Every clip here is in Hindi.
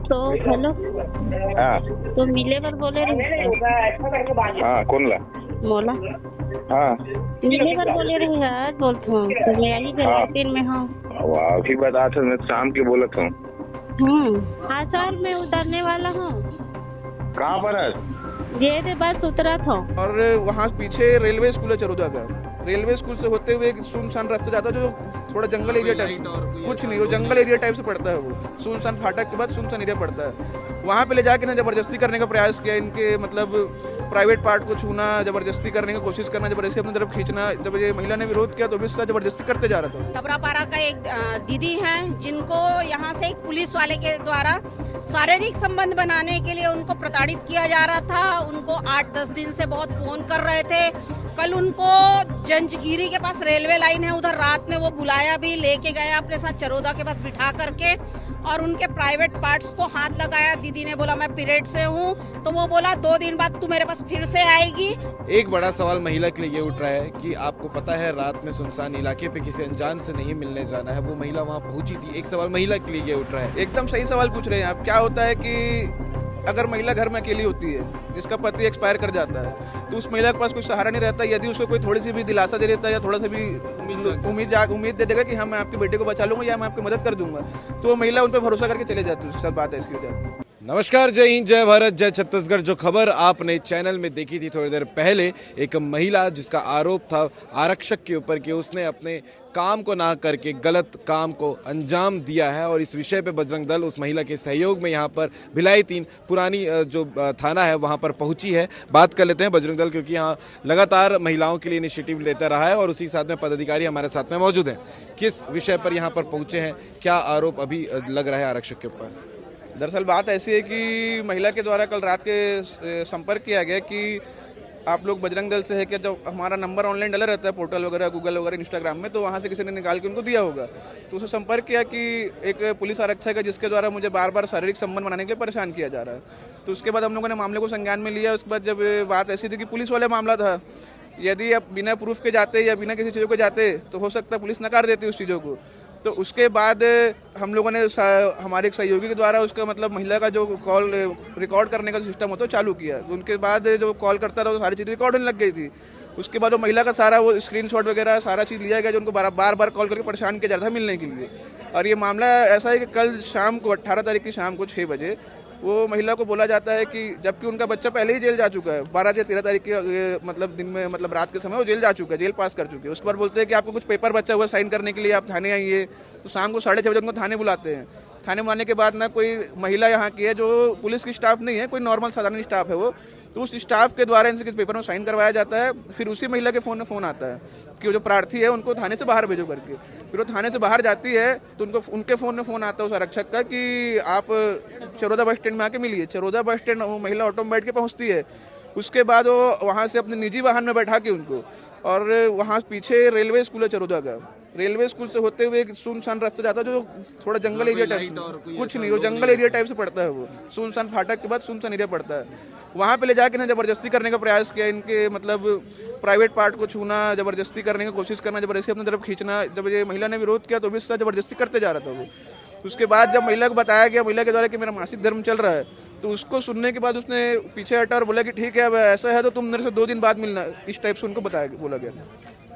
तो हेलो, हाँ तो मिले बर बोले रहे हाँ कौन ला मोला हाँ मिले बर बोले रहे आज बोलत हूँ तो मैं यही बेलायतीन में हूँ। वाह ठीक बात आज मैं शाम के बोलत हूँ। हाँ सर, मैं उतरने वाला हूँ। कहाँ पर है? ये रे बस उतरा था। और वहाँ पीछे रेलवे स्कूल है चरोदा का। रेलवे स्कूल से होते हुए एक सुनसान रास्ता जाता है जो थोड़ा जंगल एरिया टाइप, कुछ नहीं, वो जंगल एरिया टाइप से पड़ता है। वो सुनसान फाटक के बाद सुनसान एरिया पड़ता है। वहाँ पे ले जाके ना जबरदस्ती करने का प्रयास किया, इनके मतलब प्राइवेट पार्ट को छूना, जबरदस्ती करने की कोशिश करना, जबरदस्ती अपनी तरफ खींचना। जब ये महिला ने विरोध किया तो भी उसका जबरदस्ती करते जा रहा था। तबरापारा का एक दीदी हैं जिनको यहाँ से एक पुलिस वाले के द्वारा शारीरिक संबंध बनाने के लिए उनको प्रताड़ित किया जा रहा था। उनको 8-10 दिन से बहुत फोन कर रहे थे। कल उनको जंजगिरी के पास रेलवे लाइन है, उधर रात में वो बुलाया भी, लेके गया अपने साथ चरोदा के पास बिठा करके और उनके प्राइवेट पार्ट्स को हाथ लगाया। दीदी ने बोला मैं पीरियड से हूँ, तो वो बोला 2 दिन बाद तू मेरे पास फिर से आएगी। एक बड़ा सवाल महिला के लिए ये उठ रहा है कि आपको पता है रात में सुनसान इलाके पे किसी अनजान से नहीं मिलने जाना है, वो महिला वहाँ पहुंची थी। एक सवाल महिला के लिए ये उठ रहा है। एकदम सही सवाल पूछ रहे हैं आप। क्या होता है कि अगर महिला घर में अकेली होती है, इसका पति एक्सपायर कर जाता है, तो उस महिला के पास कोई सहारा नहीं रहता। यदि उसको कोई थोड़ी सी भी दिलासा दे देता है या थोड़ा सा भी उम्मीद दे देगा कि हाँ मैं आपके बेटे को बचा लूंगा या मैं आपकी मदद कर दूंगा, तो वो महिला उन पर भरोसा करके चले जाती है। उसके साथ बात ऐसी हो जाती है। नमस्कार, जय हिंद, जय भारत, जय छत्तीसगढ़। जो खबर आपने चैनल में देखी थी थोड़ी देर पहले, एक महिला जिसका आरोप था आरक्षक के ऊपर कि उसने अपने काम को ना करके गलत काम को अंजाम दिया है, और इस विषय पे बजरंग दल उस महिला के सहयोग में यहाँ पर भिलाई 3 पुरानी जो थाना है वहाँ पर पहुँची है। बात कर लेते हैं बजरंग दल, क्योंकि यहाँ लगातार महिलाओं के लिए इनिशिएटिव लेता रहा है और उसी साथ में पदाधिकारी हमारे साथ में मौजूद हैं। किस विषय पर यहाँ पर पहुँचे हैं, क्या आरोप अभी लग रहा है आरक्षक के ऊपर? दरअसल बात ऐसी है कि महिला के द्वारा कल रात के संपर्क किया गया कि आप लोग बजरंग दल से है कि जब हमारा नंबर ऑनलाइन डला रहता है पोर्टल वगैरह, गूगल वगैरह, इंस्टाग्राम में, तो वहाँ से किसी ने निकाल के उनको दिया होगा। तो उससे संपर्क किया कि एक पुलिस आरक्षक है जिसके द्वारा मुझे बार बार शारीरिक संबंध बनाने के लिए परेशान किया जा रहा है। तो उसके बाद हम लोगों ने मामले को संज्ञान में लिया। उसके बाद जब बात ऐसी थी कि पुलिस वाले मामला था, यदि आप बिना प्रूफ के जाते या बिना किसी चीज़ों के जाते तो हो सकता है पुलिस नकार देती उस चीज़ों को। तो उसके बाद हम लोगों ने हमारे एक सहयोगी के द्वारा उसका मतलब महिला का जो कॉल रिकॉर्ड करने का सिस्टम होता है चालू किया। उनके बाद जो कॉल करता था तो सारी चीज़ रिकॉर्ड होने लग गई थी। उसके बाद वो महिला का सारा वो स्क्रीनशॉट वगैरह सारा चीज़ लिया गया जो उनको बार बार कॉल करके परेशान किया जा रहा था मिलने के लिए। और ये मामला ऐसा है कि कल शाम को 18 तारीख की शाम को 6 बजे वो महिला को बोला जाता है कि जबकि उनका बच्चा पहले ही जेल जा चुका है, 12 या 13 तारीख के मतलब दिन में, मतलब रात के समय वो जेल जा चुका है, जेल पास कर चुके हैं। उस पर बोलते हैं कि आपको कुछ पेपर बचा हुआ साइन करने के लिए, आप थाने आइए। तो शाम को 6:30 बजे उनको थाने बुलाते हैं। थाने में आने के बाद ना कोई महिला यहाँ की है जो पुलिस की स्टाफ नहीं है, कोई नॉर्मल साधारण स्टाफ है वो, तो उस स्टाफ के द्वारा इनसे किस पेपर में साइन करवाया जाता है। फिर उसी महिला के फ़ोन में फ़ोन आता है कि वो जो प्रार्थी है उनको थाने से बाहर भेजो करके। फिर वो थाने से बाहर जाती है तो उनको उनके फ़ोन में फ़ोन आता है उस आरक्षक का कि आप चरोदा बस स्टैंड में आके मिलिए। चरोदा बस स्टैंड वो महिला ऑटो में बैठ के पहुँचती है। उसके बाद वो वहाँ से अपने निजी वाहन में बैठा के उनको, और वहाँ पीछे रेलवे स्कूल है चरोदा का, रेलवे स्कूल से होते हुए एक सुनसान रास्ता जाता है जो थोड़ा जंगल एरिया टाइप, कुछ नहीं, वो जंगल एरिया टाइप से पड़ता है। वो सुनसान फाटक के बाद सुनसान एरिया पड़ता है। वहाँ पे ले जाके ना जबरदस्ती करने का प्रयास किया, इनके मतलब प्राइवेट पार्ट को छूना, जबरदस्ती करने की कोशिश करना, जबरदस्ती अपनी तरफ खींचना। जब ये महिला ने विरोध किया तो भी उसका जबरदस्ती करते जा रहा था वो। उसके बाद जब महिला को बताया गया, महिला के द्वारा कि मेरा मासिक धर्म चल रहा है, तो उसको सुनने के बाद उसने पीछे हटा और बोला कि ठीक है अब ऐसा है तो तुम मेरे से 2 दिन बाद मिलना, इस टाइप से उनको बोला गया।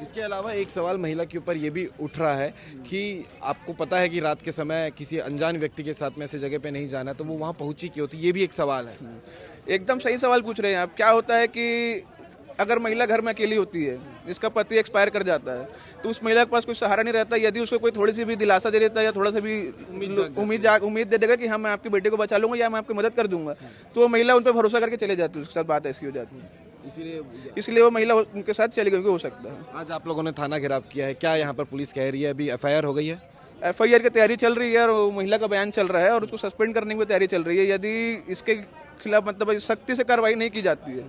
इसके अलावा एक सवाल महिला के ऊपर ये भी उठ रहा है कि आपको पता है कि रात के समय किसी अनजान व्यक्ति के साथ में ऐसी जगह पे नहीं जाना, तो वो वहाँ पहुंची क्यों थी, ये भी एक सवाल है। एकदम सही सवाल पूछ रहे हैं आप। क्या होता है कि अगर महिला घर में अकेली होती है, इसका पति एक्सपायर कर जाता है, तो उस महिला के पास कोई सहारा नहीं रहता। यदि उसको कोई थोड़ी सी भी दिलासा दे देता है या थोड़ा सा भी उम्मीद दे देगा कि हाँ मैं आपके बेटे को बचा लूंगा या मैं आपकी मदद कर दूंगा, तो वो महिला उन पर भरोसा करके चले जाती है। उसके साथ बात ऐसी हो जाती है, इसलिए वो महिला उनके साथ चली गई। हो सकता है आज आप लोगों ने थाना घेराव किया है, क्या यहाँ पर पुलिस कह रही है अभी FIR हो गई है? FIR की तैयारी चल रही है और महिला का बयान चल रहा है और उसको सस्पेंड करने की तैयारी चल रही है। यदि इसके खिलाफ मतलब सख्ती से कार्रवाई नहीं की जाती है,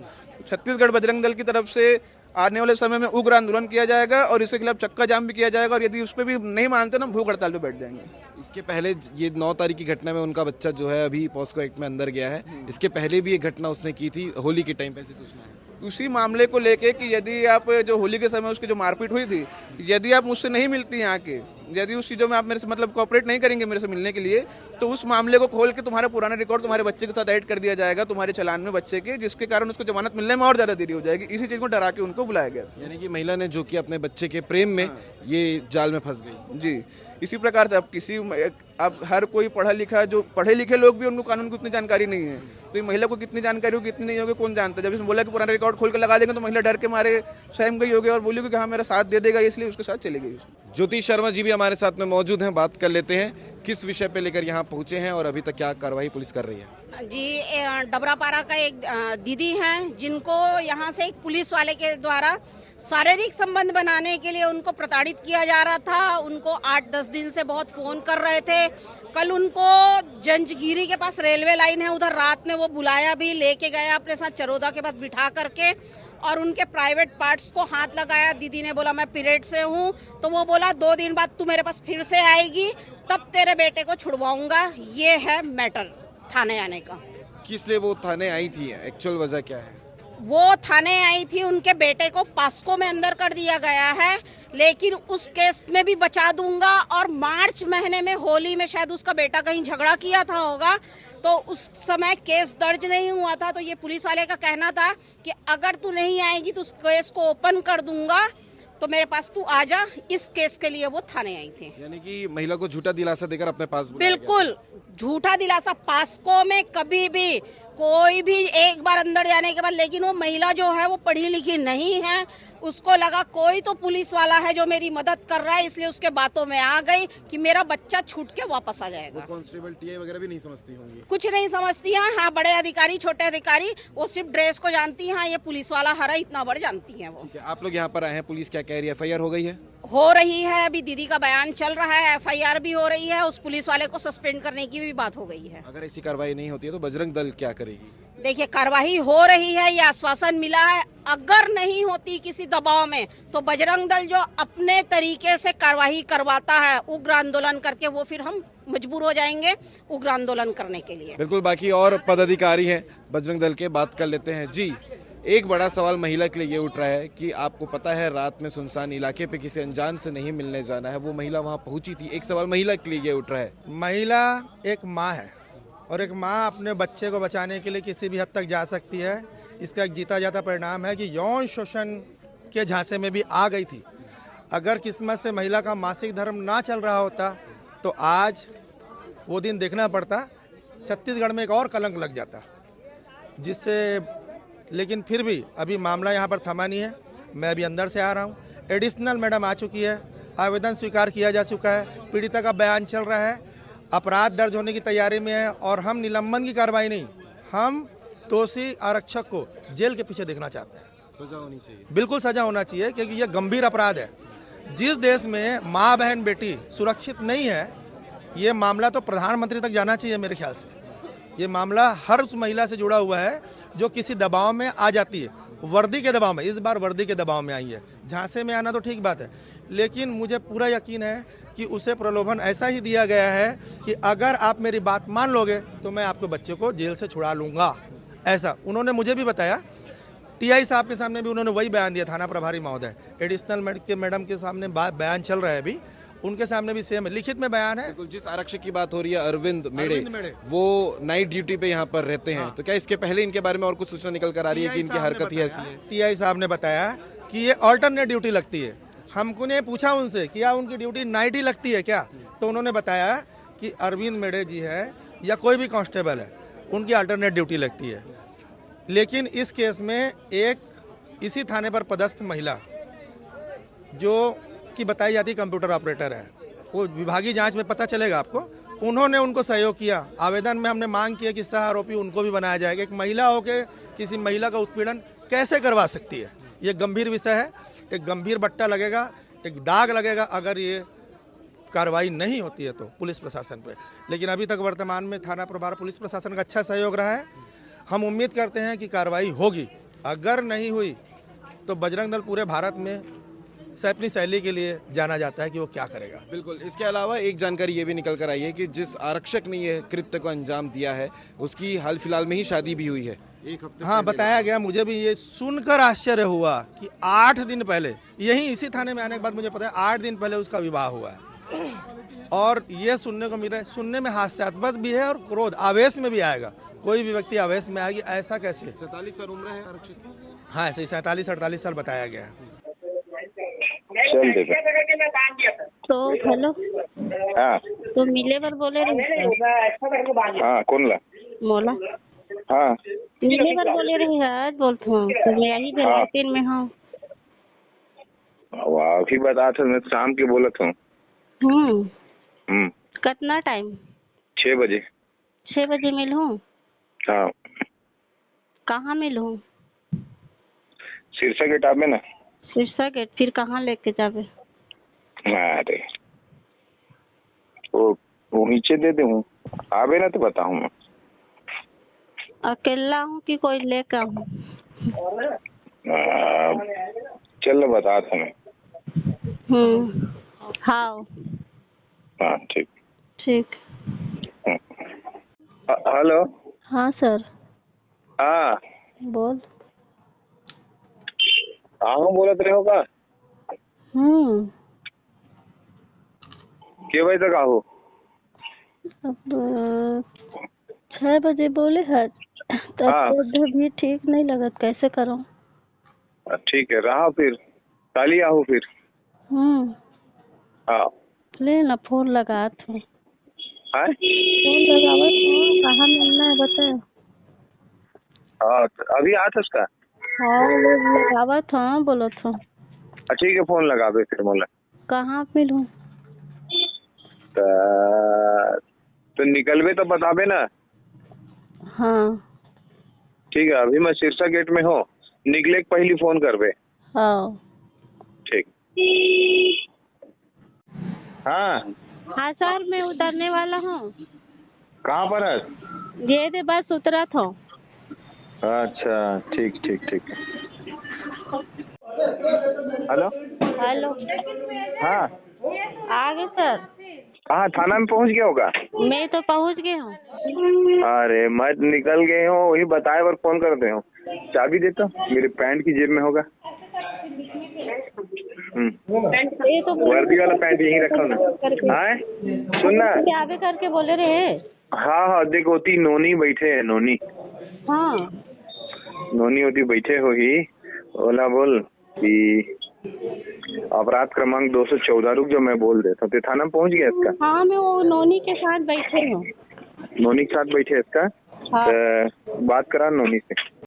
छत्तीसगढ़ बजरंग दल की तरफ से आने वाले समय में उग्र आंदोलन किया जाएगा और इसके खिलाफ चक्का जाम भी किया जाएगा। और यदि उस पर भी नहीं मानते ना, भूख हड़ताल पे बैठ जाएंगे। इसके पहले ये 9 तारीख की घटना में उनका बच्चा जो है अभी पॉस्को एक्ट में अंदर गया है, इसके पहले भी ये घटना उसने की थी होली के टाइम पे, ऐसी सूचना है। उसी मामले को लेके कि यदि आप जो होली के समय उसकी जो मारपीट हुई थी, यदि आप मुझसे नहीं मिलती यहाँ के, यदि उस चीज़ों में आप मेरे से मतलब कोऑपरेट नहीं करेंगे मेरे से मिलने के लिए, तो उस मामले को खोल के तुम्हारा पुराना रिकॉर्ड तुम्हारे बच्चे के साथ ऐड कर दिया जाएगा तुम्हारे चालान में बच्चे के, जिसके कारण उसको जमानत मिलने में और ज़्यादा देरी हो जाएगी। इसी चीज़ को डरा के उनको बुलाया गया। यानी कि महिला ने जो कि अपने बच्चे के प्रेम में ये जाल में फंस गई। जी, इसी प्रकार से अब हर कोई पढ़ा लिखा, जो पढ़े लिखे लोग भी उनको कानून की उतनी जानकारी नहीं है, तो ये महिला को कितनी जानकारी होगी कितनी नहीं होगी कौन जानता है। जब इसने बोला कि पुराना रिकॉर्ड खोल कर लगा देंगे तो महिला डर के मारे सहम गई होगी और बोली कि हाँ मेरा साथ दे देगा, इसलिए उसके साथ चली गई। ज्योति शर्मा जी भी हमारे साथ में मौजूद हैं, बात कर लेते हैं किस विषय पे लेकर यहाँ पहुंचे हैं और अभी तक क्या कार्रवाई पुलिस कर रही है। जी, डबरापारा का एक दीदी हैं जिनको यहाँ से एक पुलिस वाले के द्वारा शारीरिक संबंध बनाने के लिए उनको प्रताड़ित किया जा रहा था। उनको 8-10 दिन से बहुत फोन कर रहे थे। कल उनको जंजगिरी के पास रेलवे लाइन है, उधर रात में वो बुलाया भी, लेके गया अपने साथ चरोदा के पास बिठा करके और उनके प्राइवेट पार्ट्स को हाथ लगाया। दीदी ने बोला मैं पीरियड से हूँ, तो वो बोला 2 दिन बाद तू मेरे पास फिर से आएगी तब तेरे बेटे को छुड़वाऊंगा। ये है मैटर थाने आने का। किस लिए वो थाने आई थी, एक्चुअल वजह क्या है? वो थाने आई थी, उनके बेटे को पास्को में अंदर कर दिया गया है, लेकिन उस केस में भी बचा दूंगा। और मार्च महीने में होली में शायद उसका बेटा कहीं झगड़ा किया था होगा, तो उस समय केस दर्ज नहीं हुआ था। तो ये पुलिस वाले का कहना था कि अगर तू नहीं आएगी तो उस केस को ओपन कर दूंगा, तो मेरे पास तू आ जा। इस केस के लिए वो थाने आई थी। यानी कि महिला को झूठा दिलासा देकर अपने पास बुलाया बिल्कुल झूठा दिलासा। पास्को में कभी भी कोई भी एक बार अंदर जाने के बाद, लेकिन वो महिला जो है वो पढ़ी लिखी नहीं है, उसको लगा कोई तो पुलिस वाला है जो मेरी मदद कर रहा है, इसलिए उसके बातों में आ गई कि मेरा बच्चा छूट के वापस आ जाएगा। कांस्टेबल टीआई वगैरह भी नहीं समझती होंगी? कुछ नहीं समझती हैं। हाँ, बड़े अधिकारी छोटे अधिकारी वो सिर्फ ड्रेस को जानती हैं। ये पुलिस वाला हरा इतना बड़ जानती हैं वो। आप लोग यहाँ पर आए हैं, पुलिस क्या कह रही है? एफआईआर हो गई है? हो रही है, अभी दीदी का बयान चल रहा है, एफआईआर भी हो रही है, उस पुलिस वाले को सस्पेंड करने की भी बात हो गई है। अगर ऐसी कार्रवाई नहीं होती है तो बजरंग दल क्या करेगी? देखिए, कार्रवाई हो रही है, ये आश्वासन मिला है। अगर नहीं होती किसी दबाव में तो बजरंग दल जो अपने तरीके से कार्रवाई करवाता है उग्र आंदोलन करके, वो फिर हम मजबूर हो जाएंगे उग्र आंदोलन करने के लिए। बिल्कुल, बाकी और पदाधिकारी हैं बजरंग दल के, बात कर लेते हैं। जी, एक बड़ा सवाल महिला के लिए ये उठ रहा है कि आपको पता है रात में सुनसान इलाके पे किसी अनजान से नहीं मिलने जाना है, वो महिला वहाँ पहुंची थी। एक सवाल महिला के लिए ये उठ रहा है। महिला एक माँ है और एक माँ अपने बच्चे को बचाने के लिए किसी भी हद तक जा सकती है। इसका एक जीता जाता परिणाम है कि यौन शोषण के झांसे में भी आ गई थी। अगर किस्मत से महिला का मासिक धर्म ना चल रहा होता तो आज वो दिन देखना पड़ता, छत्तीसगढ़ में एक और कलंक लग जाता, जिससे लेकिन फिर भी अभी मामला यहाँ पर थमा नहीं है। मैं अभी अंदर से आ रहा हूँ। एडिशनल मैडम आ चुकी है, आवेदन स्वीकार किया जा चुका है, पीड़िता का बयान चल रहा है, अपराध दर्ज होने की तैयारी में है। और हम निलंबन की कार्रवाई नहीं, हम दोषी आरक्षक को जेल के पीछे देखना चाहते हैं। सजा होनी चाहिए, बिल्कुल सजा होना चाहिए, क्योंकि यह गंभीर अपराध है। जिस देश में माँ बहन बेटी सुरक्षित नहीं है, ये मामला तो प्रधानमंत्री तक जाना चाहिए मेरे ख्याल से। ये मामला हर उस महिला से जुड़ा हुआ है जो किसी दबाव में आ जाती है, वर्दी के दबाव में। इस बार वर्दी के दबाव में आई है। झांसे में आना तो ठीक बात है, लेकिन मुझे पूरा यकीन है कि उसे प्रलोभन ऐसा ही दिया गया है कि अगर आप मेरी बात मान लोगे तो मैं आपके बच्चे को जेल से छुड़ा लूँगा। ऐसा उन्होंने मुझे भी बताया। टीआई साहब के सामने भी उन्होंने वही बयान दिया, थाना प्रभारी महोदय। एडिशनल मैडम के सामने बयान चल रहा है अभी, उनके सामने भी सेम लिखित में बयान है। जिस आरक्षक की बात हो रही है अरविंद मेड़े, वो नाइट ड्यूटी पे यहाँ पर रहते हैं। तो क्या इसके पहले इनके बारे में और कुछ सूचना निकल कर आ रही है कि इनकी हरकत ही ऐसी है? टीआई साहब ने बताया कि ये ऑल्टरनेट ड्यूटी लगती है। हमको ने पूछा उनसे क्या उनकी ड्यूटी नाइट ही लगती है क्या, तो उन्होंने बताया कि अरविंद मेड़े जी है या कोई भी कांस्टेबल है, उनकी अल्टरनेट ड्यूटी लगती है। लेकिन इस केस में एक इसी थाने पर पदस्थ महिला जो की बताई जाती कंप्यूटर ऑपरेटर है, वो विभागीय जांच में पता चलेगा आपको, उन्होंने उनको सहयोग किया। आवेदन में हमने मांग की है कि सह आरोपी उनको भी बनाया जाएगा। एक महिला होकर किसी महिला का उत्पीड़न कैसे करवा सकती है, ये गंभीर विषय है। एक गंभीर बट्टा लगेगा, एक दाग लगेगा अगर ये कार्रवाई नहीं होती है तो पुलिस प्रशासन पे। लेकिन अभी तक वर्तमान में थाना प्रभार पुलिस प्रशासन का अच्छा सहयोग रहा है। हम उम्मीद करते हैं कि कार्रवाई होगी। अगर नहीं हुई तो बजरंग दल पूरे भारत में अपनी शैली के लिए जाना जाता है कि वो क्या करेगा। बिल्कुल। इसके अलावा एक जानकारी ये भी निकल कर आई है कि जिस आरक्षक ने ये कृत्य को अंजाम दिया है उसकी हाल फिलहाल में ही शादी भी हुई है, 1 हफ्ते। हाँ, बताया गया। मुझे भी ये सुनकर आश्चर्य हुआ कि 8 दिन पहले, यही इसी थाने में आने के बाद मुझे पता है 8 दिन पहले उसका विवाह हुआ है। और ये सुनने को मिल रहा है, सुनने में हास्यास्पद भी है और क्रोध आवेश में भी आएगा। कोई भी व्यक्ति आवेश में आएगी, ऐसा कैसे? 47 साल उम्र है आरक्षित की। हाँ, ऐसे ही 47-48 साल बताया गया है। चल देगा। तो हेलो, हाँ तो मिले पर बोले रहे हाँ कौन ला? मोला हाँ मिले पर बोले रहे आज बोलते हूँ तो मैं यही बेलायतीन में हूँ। वाह फिर बता था मैं शाम के बोला था। कितना टाइम? 6 बजे। 6 बजे मिलूँ? हाँ कहाँ मिलूँ? सिरसा गेट आवे ना। सिरसा गेट, फिर कहाँ लेके जावे? अरे वो नीचे दे दे हूँ, आवे ना तो बताऊँ मैं। अकेला हूँ कि कोई लेकर हूँ? चल बता था मैं। हाँ हाँ ठीक। ठीक। हेलो। हाँ सर। हाँ बोल। हाँ बोलत रहे हो का? के बजे तक आओ? अब 6 बजे बोले है तो भी ठीक नहीं लगत, कैसे करूं? ठीक है रहा फिर काली आओ फिर। हाँ ले ना फोन लगा तू। हाँ फोन लगावत हूँ, कहाँ मिलना है बता। हाँ अभी आ था। हाँ लगावत हूँ, बोलो तो। ठीक है फोन लगा दे फिर मोला। कहाँ मिलूं? तो निकलवे तो बताबे ना। हाँ ठीक है अभी मैं सिरसा गेट में हूँ, निकले के पहली फोन करबे। हाँ ठीक। हाँ हाँ सर, मैं उतरने वाला हूँ। कहाँ पर है? ये दे बस उतरा था। अच्छा ठीक ठीक ठीक। हेलो। हेलो। हाँ आ गए सर? हाँ थाना में पहुँच गया होगा। मैं तो पहुँच गई हूँ। अरे मैं निकल गए हूँ, वही बताए पर फोन करते हो। चाबी देता मेरे पैंट की जेब में होगा। ये तो वर्दी वाला पैंट यहीं रखा ना। हाँ सुनना आगे करके बोले रहे। हाँ हाँ देखो ती नोनी बैठे है, नोनी हाँ नोनी होती बैठे हो ही। ओला बोल कि अपराध क्रमांक 214 रुक जो मैं बोल देता हूँ। थाना में पहुँच गया इसका? हाँ मैं वो नोनी के साथ बैठे हूँ। नोनी के साथ बैठे इसका? हाँ। बात करा नोनी से।